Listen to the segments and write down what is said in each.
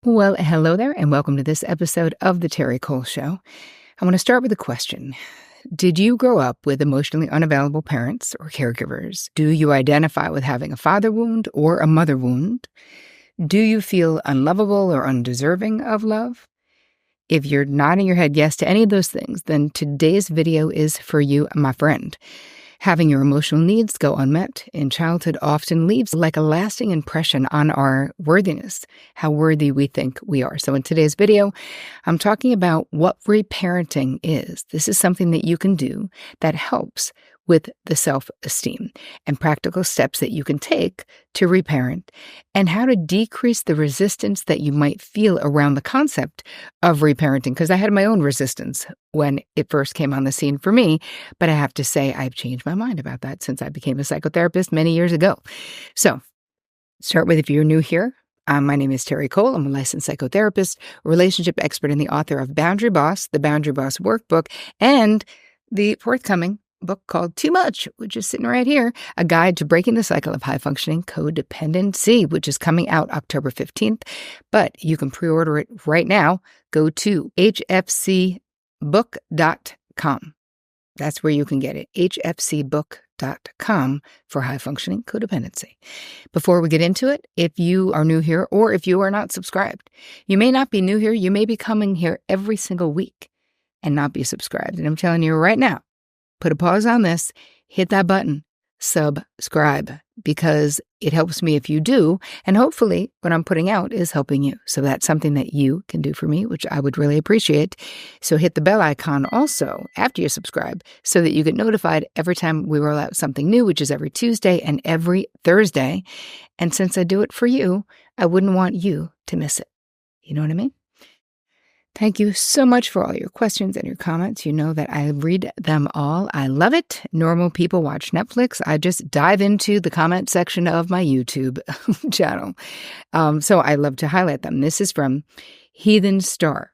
Well, hello there, and welcome to this episode of The Terri Cole Show. I want to start with a question. Did you grow up with emotionally unavailable parents or caregivers? Do you identify with having a father wound or a mother wound? Do you feel unlovable or undeserving of love? If you're nodding your head yes to any of those things, then today's video is for you, my friend. Having your emotional needs go unmet in childhood often leaves like a lasting impression on our worthiness, how worthy we think we are. So in today's video, I'm talking about what reparenting is. This is something that you can do that helps with the self-esteem and practical steps that you can take to reparent and how to decrease the resistance that you might feel around the concept of reparenting. Because I had my own resistance when it first came on the scene for me, but I have to say I've changed my mind about that since I became a psychotherapist many years ago. So start with, if you're new here, my name is Terri Cole. I'm a licensed psychotherapist, relationship expert, and the author of Boundary Boss, the Boundary Boss Workbook, and the forthcoming book called Too Much, which is sitting right here, a guide to breaking the cycle of high-functioning codependency, which is coming out October 15th. But you can pre-order it right now. Go to hfcbook.com. That's where you can get it, hfcbook.com for high-functioning codependency. Before we get into it, if you are new here or if you are not subscribed, you may not be new here. You may be coming here every single week and not be subscribed. And I'm telling you right now, put a pause on this, hit that button, subscribe, because it helps me if you do. And hopefully what I'm putting out is helping you. So that's something that you can do for me, which I would really appreciate. So hit the bell icon also after you subscribe so that you get notified every time we roll out something new, which is every Tuesday and every Thursday. And since I do it for you, I wouldn't want you to miss it. You know what I mean? Thank you so much for all your questions and your comments. You know that I read them all. I love it. Normal people watch Netflix. I just dive into the comment section of my YouTube channel. So I love to highlight them. This is from Heathen Star.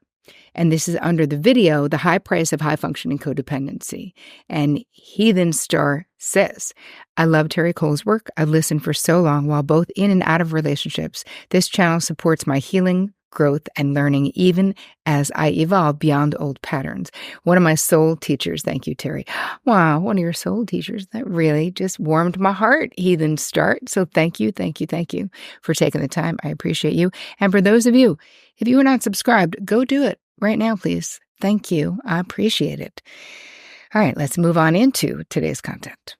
And this is under the video, The High Price of High-Functioning Codependency. And Heathen Star says, I love Terri Cole's work. I've listened for so long while both in and out of relationships. This channel supports my healing, growth, and learning, even as I evolve beyond old patterns. One of my soul teachers, thank you, Terri. Wow, one of your soul teachers. That really just warmed my heart, Heathen Start. So thank you for taking the time. I appreciate you. And for those of you, if you are not subscribed, go do it right now, please. Thank you. I appreciate it. All right, let's move on into today's content.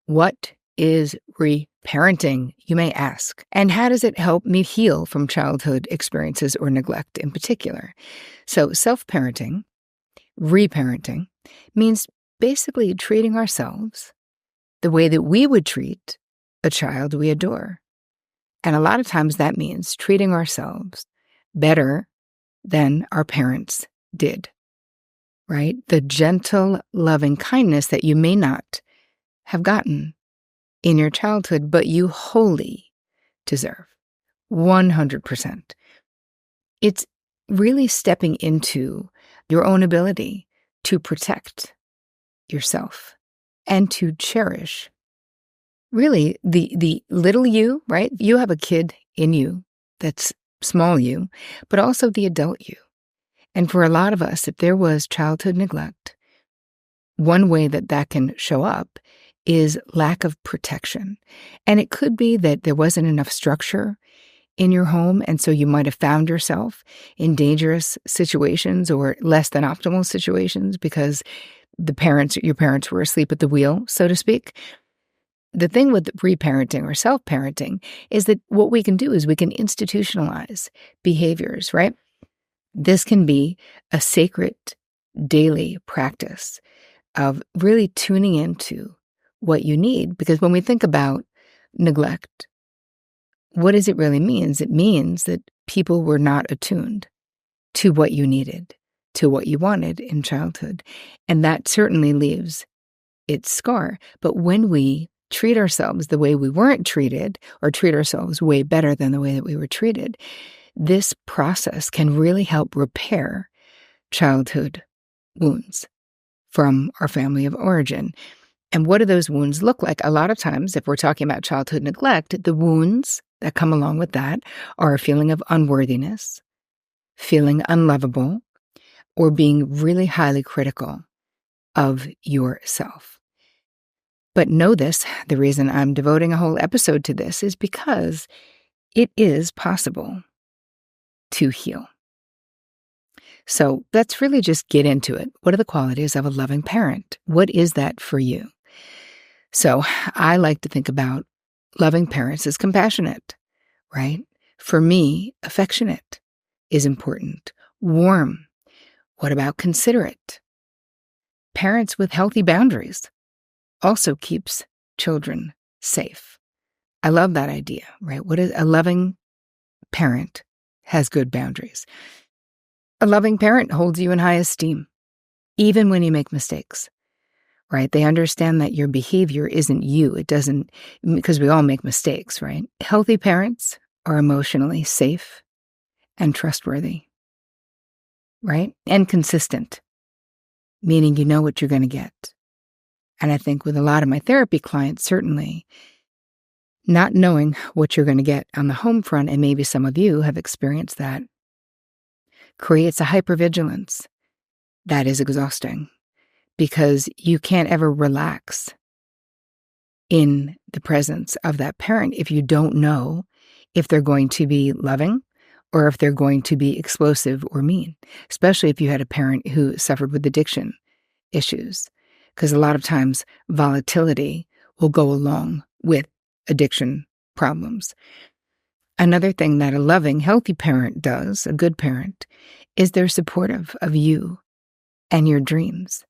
What is reparenting, you may ask? And how does it help me heal from childhood experiences or neglect in particular? So self-parenting, reparenting, means basically treating ourselves the way that we would treat a child we adore. And a lot of times that means treating ourselves better than our parents did, right? The gentle, loving kindness that you may not have gotten in your childhood, but you wholly deserve, 100%. It's really stepping into your own ability to protect yourself and to cherish really the little you, right? You have a kid in you that's small you, but also the adult you. And for a lot of us, if there was childhood neglect, one way that can show up is lack of protection. And it could be that there wasn't enough structure in your home, and so you might have found yourself in dangerous situations or less than optimal situations because your parents were asleep at the wheel, so to speak. The thing with reparenting or self-parenting is that what we can do is we can institutionalize behaviors, right? This can be a sacred daily practice of really tuning into what you need. Because when we think about neglect, what does it really mean? It means that people were not attuned to what you needed, to what you wanted in childhood. And that certainly leaves its scar. But when we treat ourselves the way we weren't treated, or treat ourselves way better than the way that we were treated, this process can really help repair childhood wounds from our family of origin. And what do those wounds look like? A lot of times, if we're talking about childhood neglect, the wounds that come along with that are a feeling of unworthiness, feeling unlovable, or being really highly critical of yourself. But know this, the reason I'm devoting a whole episode to this is because it is possible to heal. So let's really just get into it. What are the qualities of a loving parent? What is that for you? So I like to think about loving parents as compassionate, right? For me, affectionate is important. Warm. What about considerate? Parents with healthy boundaries also keeps children safe. I love that idea, right? What is a loving parent has good boundaries. A loving parent holds you in high esteem, even when you make mistakes, right? They understand that your behavior isn't you. It doesn't, because we all make mistakes, right? Healthy parents are emotionally safe and trustworthy, right? And consistent, meaning you know what you're going to get. And I think with a lot of my therapy clients, certainly, not knowing what you're going to get on the home front, and maybe some of you have experienced that, creates a hypervigilance that is exhausting because you can't ever relax in the presence of that parent if you don't know if they're going to be loving or if they're going to be explosive or mean, especially if you had a parent who suffered with addiction issues, because a lot of times volatility will go along with addiction problems. Another thing that a loving, healthy parent does, a good parent, is they're supportive of you and your dreams.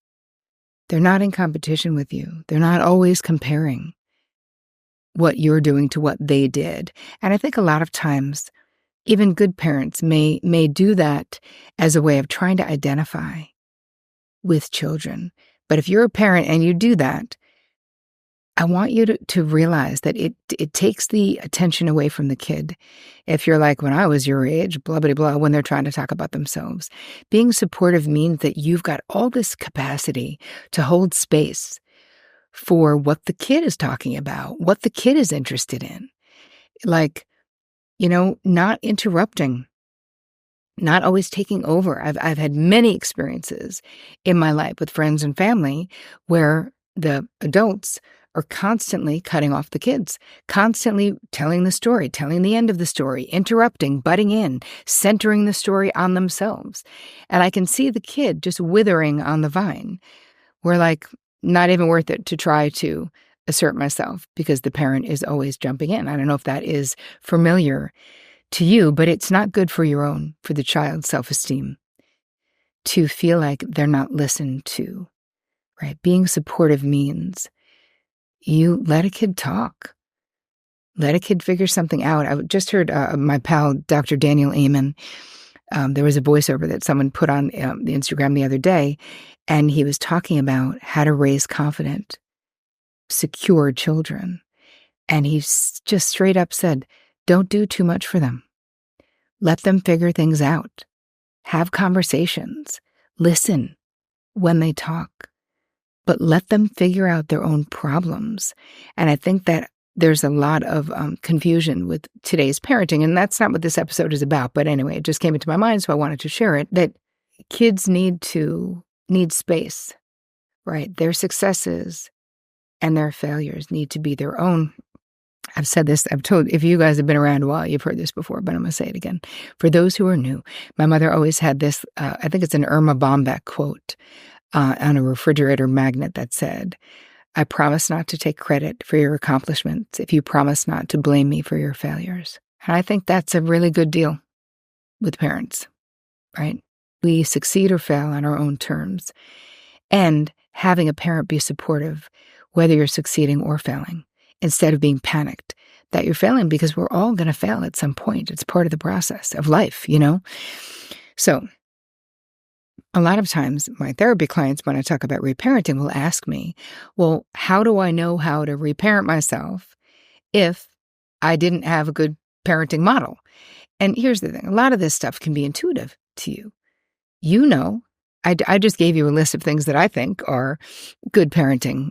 They're not in competition with you. They're not always comparing what you're doing to what they did. And I think a lot of times, even good parents may do that as a way of trying to identify with children. But if you're a parent and you do that, I want you to realize that it takes the attention away from the kid. If you're like, when I was your age, blah, blah, blah, when they're trying to talk about themselves. Being supportive means that you've got all this capacity to hold space for what the kid is talking about, what the kid is interested in. Like, not interrupting, not always taking over. I've had many experiences in my life with friends and family where the adults are constantly cutting off the kids, constantly telling the story, telling the end of the story, interrupting, butting in, centering the story on themselves. And I can see the kid just withering on the vine. We're like, not even worth it to try to assert myself because the parent is always jumping in. I don't know if that is familiar to you, but it's not good for the child's self-esteem to feel like they're not listened to, right? Being supportive means you let a kid talk. Let a kid figure something out. I just heard my pal, Dr. Daniel Amen. There was a voiceover that someone put on the Instagram the other day, and he was talking about how to raise confident, secure children. And he just straight up said, don't do too much for them. Let them figure things out. Have conversations. Listen when they talk. But let them figure out their own problems. And I think that there's a lot of confusion with today's parenting, and that's not what this episode is about. But anyway, it just came into my mind, so I wanted to share it, that kids need space, right? Their successes and their failures need to be their own. I've said this, I've told, if you guys have been around a while, you've heard this before, but I'm going to say it again. For those who are new, my mother always had this, I think it's an Irma Bombeck quote, on a refrigerator magnet that said, I promise not to take credit for your accomplishments if you promise not to blame me for your failures. And I think that's a really good deal with parents, right? We succeed or fail on our own terms. And having a parent be supportive, whether you're succeeding or failing, instead of being panicked that you're failing, because we're all going to fail at some point. It's part of the process of life, So a lot of times my therapy clients, when I talk about reparenting, will ask me, well, how do I know how to reparent myself if I didn't have a good parenting model? And here's the thing. A lot of this stuff can be intuitive to you. I just gave you a list of things that I think are good parenting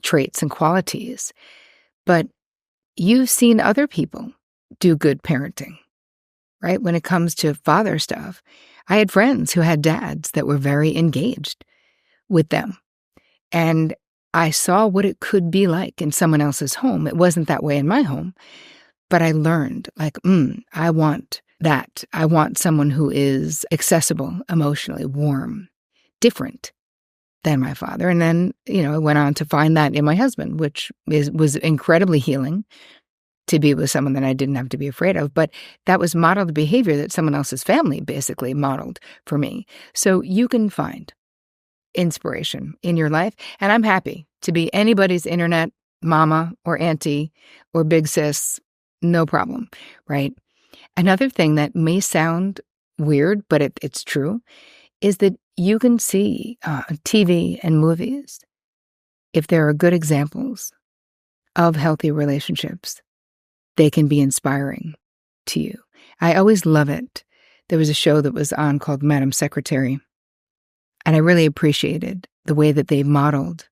traits and qualities. But you've seen other people do good parenting, right? When it comes to father stuff, I had friends who had dads that were very engaged with them. And I saw what it could be like in someone else's home. It wasn't that way in my home, but I learned like, I want that. I want someone who is accessible, emotionally warm, different than my father. And then, I went on to find that in my husband, which was incredibly healing to be with someone that I didn't have to be afraid of. But that was modeled behavior that someone else's family basically modeled for me. So you can find inspiration in your life. And I'm happy to be anybody's internet mama or auntie or big sis, no problem, right? Another thing that may sound weird, but it's true, is that you can see TV and movies, if there are good examples of healthy relationships, they can be inspiring to you. I always love it. There was a show that was on called Madam Secretary, and I really appreciated the way that they modeled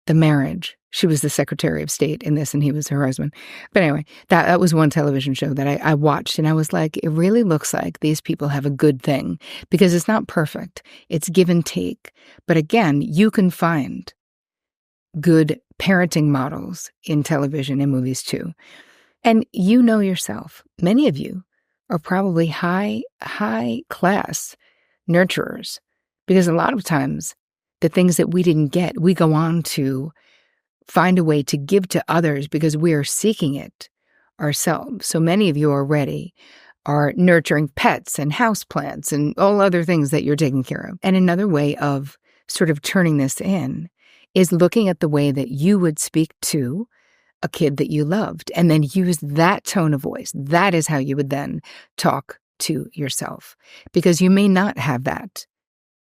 the marriage. She was the Secretary of State in this, and he was her husband. But anyway, that was one television show that I watched, and I was like, it really looks like these people have a good thing, because it's not perfect. It's give and take. But again, you can find good parenting models in television and movies too. And you know yourself, many of you are probably high class nurturers, because a lot of times the things that we didn't get, we go on to find a way to give to others because we are seeking it ourselves. So many of you already are nurturing pets and houseplants and all other things that you're taking care of. And another way of sort of turning this in is looking at the way that you would speak to a kid that you loved, and then use that tone of voice. That is how you would then talk to yourself, because you may not have that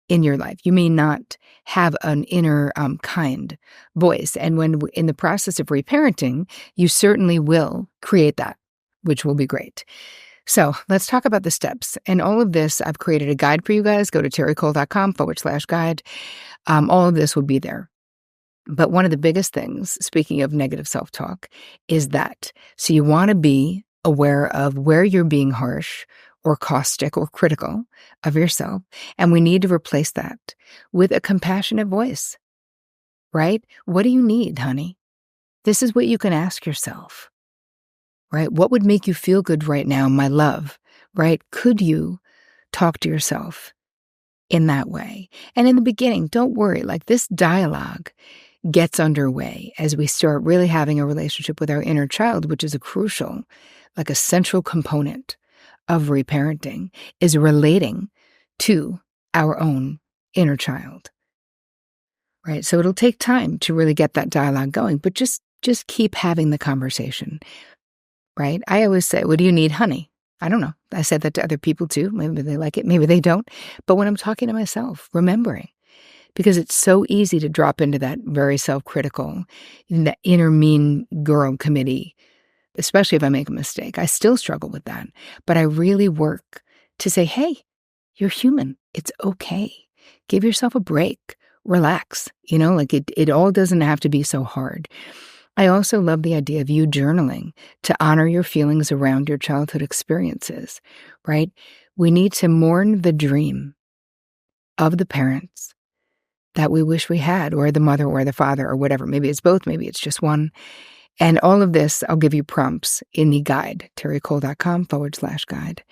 in your life. You may not have an inner kind voice. And when in the process of reparenting, you certainly will create that, which will be great. So let's talk about the steps. And all of this, I've created a guide for you guys. Go to terricole.com/guide. All of this will be there. But one of the biggest things, speaking of negative self-talk, is that. So you want to be aware of where you're being harsh or caustic or critical of yourself. And we need to replace that with a compassionate voice, right? What do you need, honey? This is what you can ask yourself, right? What would make you feel good right now, my love, right? Could you talk to yourself in that way? And in the beginning, don't worry, like this dialogue gets underway as we start really having a relationship with our inner child, which is a crucial, like a central component of reparenting, is relating to our own inner child, right? So it'll take time to really get that dialogue going, but just keep having the conversation, right? I always say, what do you need, honey? I don't know. I said that to other people too. Maybe they like it, maybe they don't. But when I'm talking to myself, remembering, because it's so easy to drop into that very self-critical, that inner mean girl committee, especially if I make a mistake. I still struggle with that. But I really work to say, hey, you're human. It's okay. Give yourself a break. Relax. Like it all doesn't have to be so hard. I also love the idea of you journaling to honor your feelings around your childhood experiences, right? We need to mourn the dream of the parents that we wish we had, or the mother or the father or whatever. Maybe it's both, maybe it's just one. And all of this, I'll give you prompts in the guide, terricole.com/guide.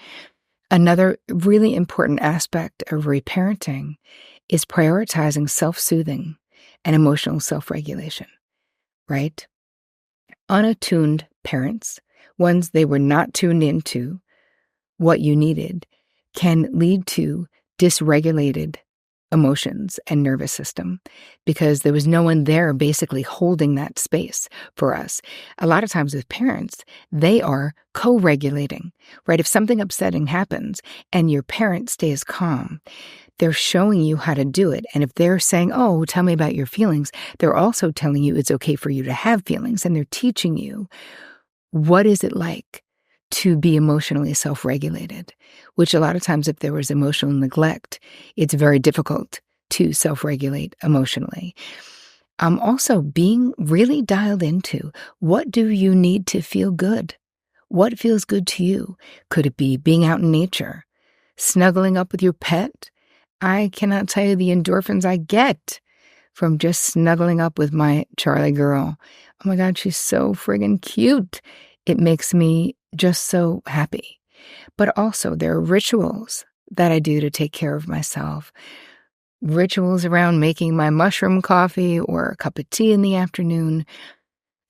Another really important aspect of reparenting is prioritizing self-soothing and emotional self-regulation, right? Unattuned parents, ones they were not tuned into what you needed, can lead to dysregulated emotions and nervous system, because there was no one there basically holding that space for us. A lot of times with parents, they are co-regulating, right? If something upsetting happens and your parent stays calm, they're showing you how to do it. And if they're saying, oh, tell me about your feelings, they're also telling you it's okay for you to have feelings. And they're teaching you, what is it like to be emotionally self-regulated, which a lot of times if there was emotional neglect, it's very difficult to self-regulate emotionally. Also being really dialed into, what do you need to feel good? What feels good to you? Could it be being out in nature, snuggling up with your pet? I cannot tell you the endorphins I get from just snuggling up with my Charlie girl. Oh my God, she's so friggin' cute. It makes me just so happy. But also, there are rituals that I do to take care of myself. Rituals around making my mushroom coffee or a cup of tea in the afternoon.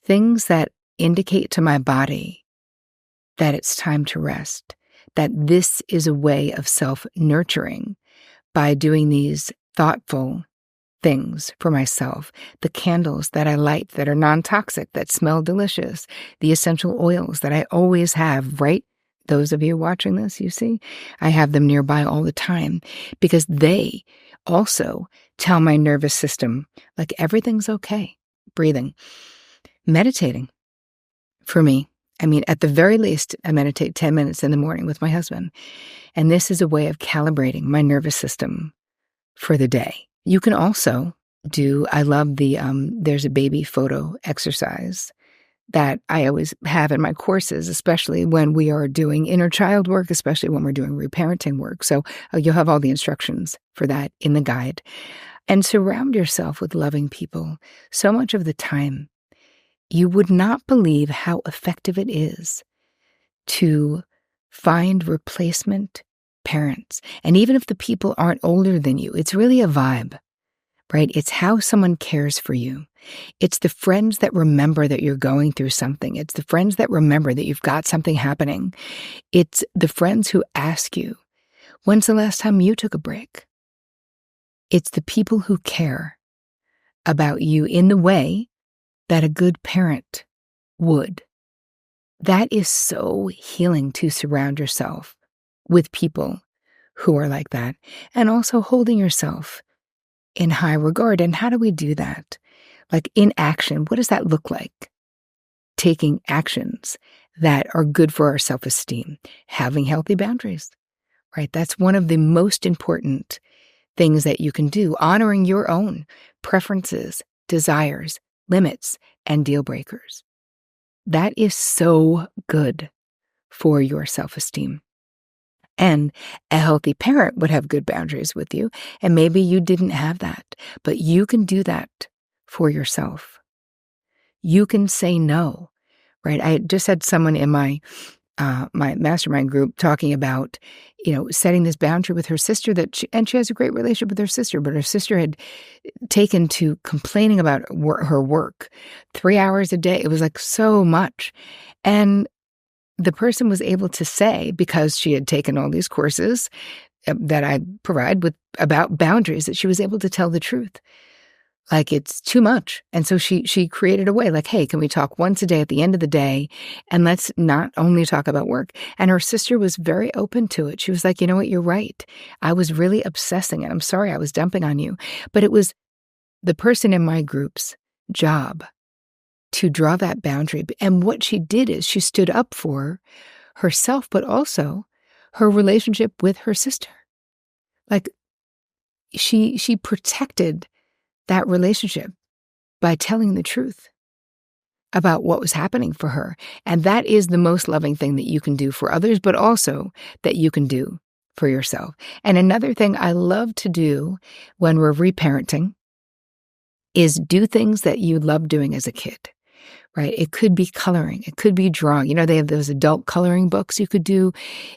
Things that indicate to my body that it's time to rest, that this is a way of self-nurturing by doing these thoughtful things for myself. The candles that I light that are non-toxic, that smell delicious, the essential oils that I always have, right? Those of you watching this, you see, I have them nearby all the time because they also tell my nervous system, like, everything's okay. Breathing. Meditating. For me, I mean, at the very least, I meditate 10 minutes in the morning with my husband. And this is a way of calibrating my nervous system for the day. You can also I love there's a baby photo exercise that I always have in my courses, especially when we are doing inner child work, especially when we're doing reparenting work. So you'll have all the instructions for that in the guide. And surround yourself with loving people. So much of the time, you would not believe how effective it is to find replacement parents. And even if the people aren't older than you, it's really a vibe, right? It's how someone cares for you. It's the friends that remember that you're going through something. It's the friends that remember that you've got something happening. It's the friends who ask you, when's the last time you took a break? It's the people who care about you in the way that a good parent would. That is so healing, to surround yourself with people who are like that, and also holding yourself in high regard. And how do we do that? Like in action, what does that look like? Taking actions that are good for our self-esteem, having healthy boundaries, right? That's one of the most important things that you can do, honoring your own preferences, desires, limits, and deal breakers. That is so good for your self-esteem. And a healthy parent would have good boundaries with you, and maybe you didn't have that, but you can do that for yourself. You can say no, right? I just had someone in my mastermind group talking about, setting this boundary with her sister and she has a great relationship with her sister, but her sister had taken to complaining about her work 3 hours a day. It was like so much. And the person was able to say, because she had taken all these courses that I provide about boundaries, that she was able to tell the truth. Like, it's too much. And so she created a way, like, hey, can we talk once a day at the end of the day? And let's not only talk about work. And her sister was very open to it. She was like, you know what, you're right. I was really obsessing, and I'm sorry I was dumping on you. But it was the person in my group's job to draw that boundary. And what she did is she stood up for herself, but also her relationship with her sister. Like, she protected that relationship by telling the truth about what was happening for her. And that is the most loving thing that you can do for others, but also that you can do for yourself. And another thing I love to do when we're reparenting is do things that you loved doing as a kid, right? It could be coloring. It could be drawing. They have those adult coloring books you could do.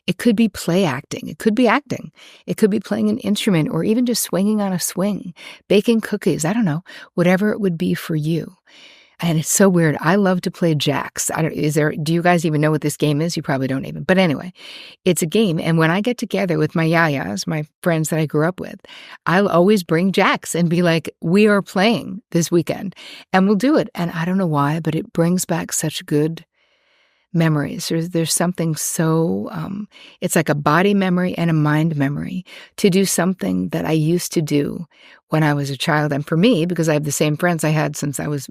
It could be play acting. It could be acting. It could be playing an instrument, or even just swinging on a swing, baking cookies. I don't know, whatever it would be for you. And it's so weird. I love to play jacks. Do you guys even know what this game is? You probably don't even. But anyway, it's a game. And when I get together with my yayas, my friends that I grew up with, I'll always bring jacks and be like, we are playing this weekend. And we'll do it. And I don't know why, but it brings back such good memories. There's something so, it's like a body memory and a mind memory to do something that I used to do when I was a child. And for me, because I have the same friends I had since I was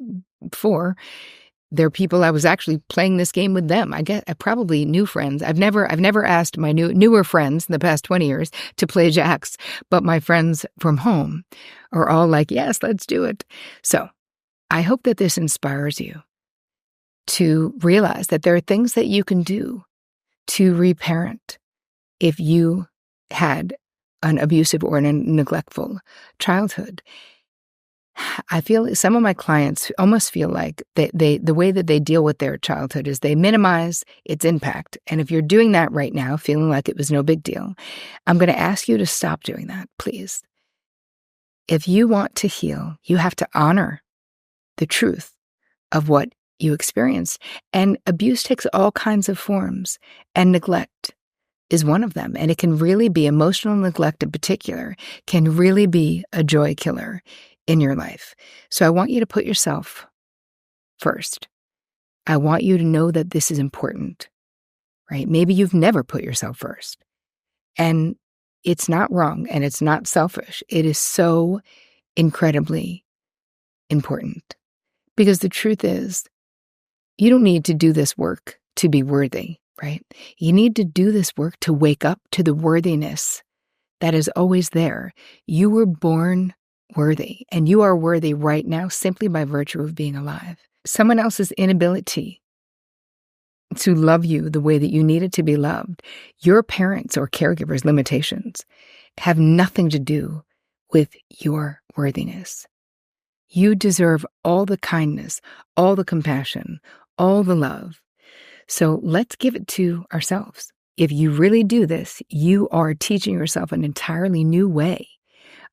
4, they're people I was actually playing this game with them. I probably new friends. I've never asked my newer friends in the past 20 years to play jacks, but my friends from home are all like, yes, let's do it. So I hope that this inspires you to realize that there are things that you can do to reparent if you had an abusive or a neglectful childhood. I feel like some of my clients almost feel like the way that they deal with their childhood is they minimize its impact. And if you're doing that right now, feeling like it was no big deal, I'm going to ask you to stop doing that, please. If you want to heal, you have to honor the truth of what you experienced. And abuse takes all kinds of forms, and neglect is one of them. And it can really be, emotional neglect in particular, can really be a joy killer in your life. So I want you to put yourself first. I want you to know that this is important, right? Maybe you've never put yourself first. And it's not wrong and it's not selfish. It is so incredibly important. Because the truth is, you don't need to do this work to be worthy, right? You need to do this work to wake up to the worthiness that is always there. You were born worthy, and you are worthy right now simply by virtue of being alive. Someone else's inability to love you the way that you needed to be loved, your parents' or caregivers' limitations, have nothing to do with your worthiness. You deserve all the kindness, all the compassion, all the love. So let's give it to ourselves. If you really do this, you are teaching yourself an entirely new way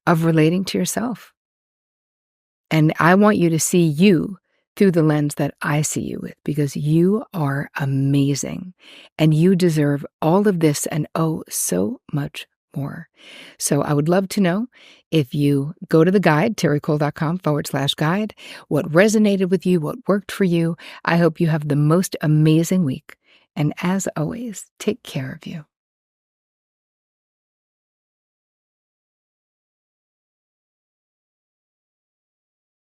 of relating to yourself. And I want you to see you through the lens that I see you with, because you are amazing and you deserve all of this and so much more. So I would love to know if you go to the guide, terricole.com/guide, what resonated with you, what worked for you. I hope you have the most amazing week. And as always, take care of you.